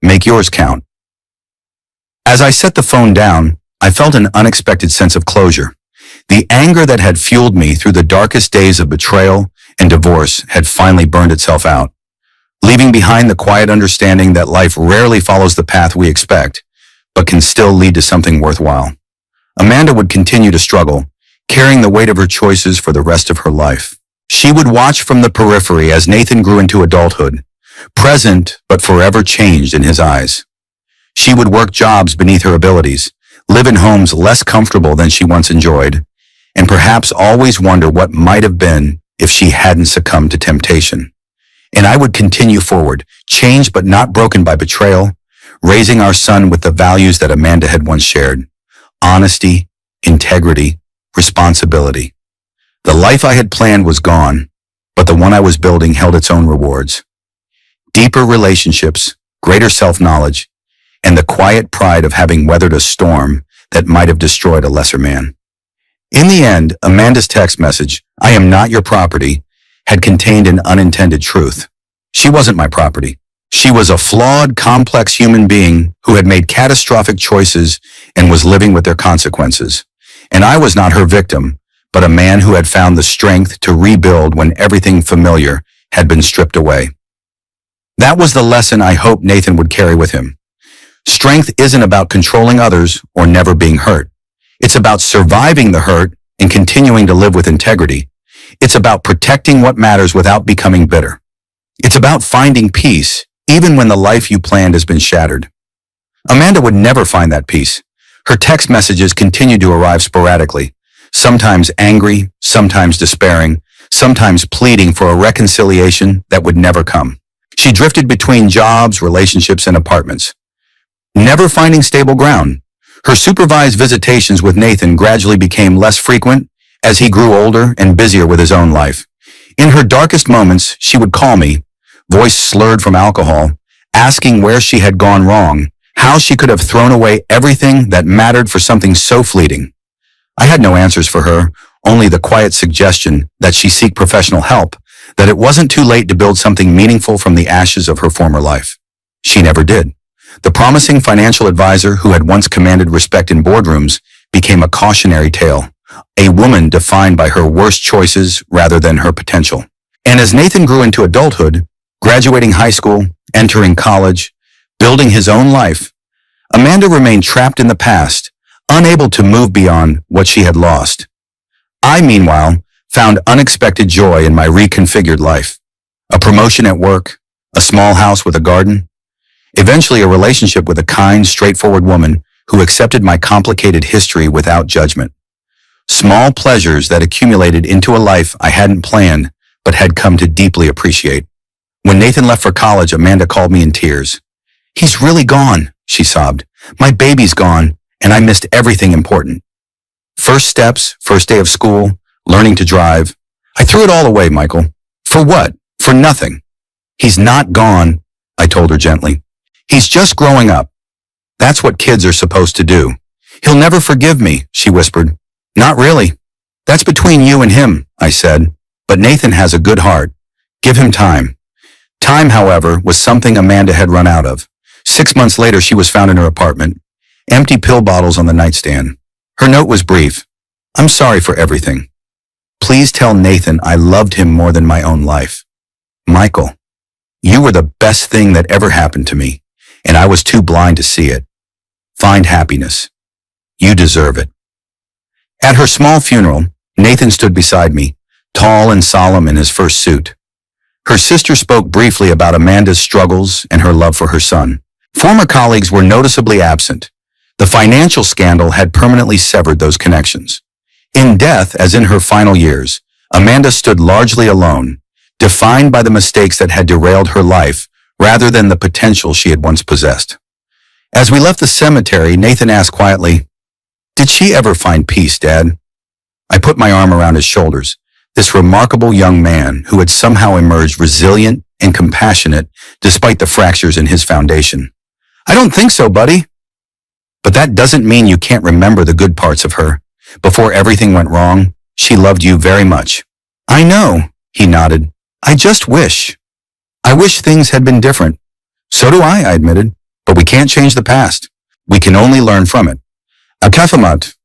Make yours count. As I set the phone down, I felt an unexpected sense of closure. The anger that had fueled me through the darkest days of betrayal and divorce had finally burned itself out, leaving behind the quiet understanding that life rarely follows the path we expect, but can still lead to something worthwhile. Amanda would continue to struggle, carrying the weight of her choices for the rest of her life. She would watch from the periphery as Nathan grew into adulthood, present but forever changed in his eyes. She would work jobs beneath her abilities, live in homes less comfortable than she once enjoyed, and perhaps always wonder what might have been if she hadn't succumbed to temptation. And I would continue forward, changed but not broken by betrayal, raising our son with the values that Amanda had once shared: honesty, integrity, responsibility. The life I had planned was gone, but the one I was building held its own rewards. Deeper relationships, greater self-knowledge, and the quiet pride of having weathered a storm that might have destroyed a lesser man. In the end, Amanda's text message, "I am not your property," had contained an unintended truth. She wasn't my property. She was a flawed, complex human being who had made catastrophic choices and was living with their consequences. And I was not her victim, but a man who had found the strength to rebuild when everything familiar had been stripped away. That was the lesson I hoped Nathan would carry with him. Strength isn't about controlling others or never being hurt. It's about surviving the hurt and continuing to live with integrity. It's about protecting what matters without becoming bitter. It's about finding peace, even when the life you planned has been shattered. Amanda would never find that peace. Her text messages continued to arrive sporadically, sometimes angry, sometimes despairing, sometimes pleading for a reconciliation that would never come. She drifted between jobs, relationships, and apartments, never finding stable ground. Her supervised visitations with Nathan gradually became less frequent as he grew older and busier with his own life. In her darkest moments, she would call me, voice slurred from alcohol, asking where she had gone wrong, how she could have thrown away everything that mattered for something so fleeting. I had no answers for her, only the quiet suggestion that she seek professional help, that it wasn't too late to build something meaningful from the ashes of her former life. She never did. The promising financial advisor who had once commanded respect in boardrooms became a cautionary tale, a woman defined by her worst choices rather than her potential. And as Nathan grew into adulthood, graduating high school, entering college, building his own life, Amanda remained trapped in the past, unable to move beyond what she had lost. I, meanwhile, found unexpected joy in my reconfigured life. A promotion at work, a small house with a garden, eventually a relationship with a kind, straightforward woman who accepted my complicated history without judgment. Small pleasures that accumulated into a life I hadn't planned but had come to deeply appreciate. When Nathan left for college, Amanda called me in tears. "He's really gone," she sobbed. "My baby's gone, and I missed everything important. First steps, first day of school, learning to drive. I threw it all away, Michael. For what? For nothing." "He's not gone," I told her gently. "He's just growing up. That's what kids are supposed to do." "He'll never forgive me," she whispered. "Not really. That's between you and him," I said. "But Nathan has a good heart. Give him time." Time, however, was something Amanda had run out of. 6 months later, she was found in her apartment, empty pill bottles on the nightstand. Her note was brief. "I'm sorry for everything. Please tell Nathan I loved him more than my own life. Michael, you were the best thing that ever happened to me, and I was too blind to see it. Find happiness. You deserve it." At her small funeral, Nathan stood beside me, tall and solemn in his first suit. Her sister spoke briefly about Amanda's struggles and her love for her son. Former colleagues were noticeably absent. The financial scandal had permanently severed those connections. In death, as in her final years, Amanda stood largely alone, defined by the mistakes that had derailed her life rather than the potential she had once possessed. As we left the cemetery, Nathan asked quietly, "Did she ever find peace, Dad?" I put my arm around his shoulders. This remarkable young man who had somehow emerged resilient and compassionate despite the fractures in his foundation. I don't think so, buddy. But that doesn't mean you can't remember the good parts of her. Before everything went wrong, she loved you very much. I know, he nodded. I just wish. I wish things had been different. So do I admitted. But we can't change the past. We can only learn from it. Akafamat.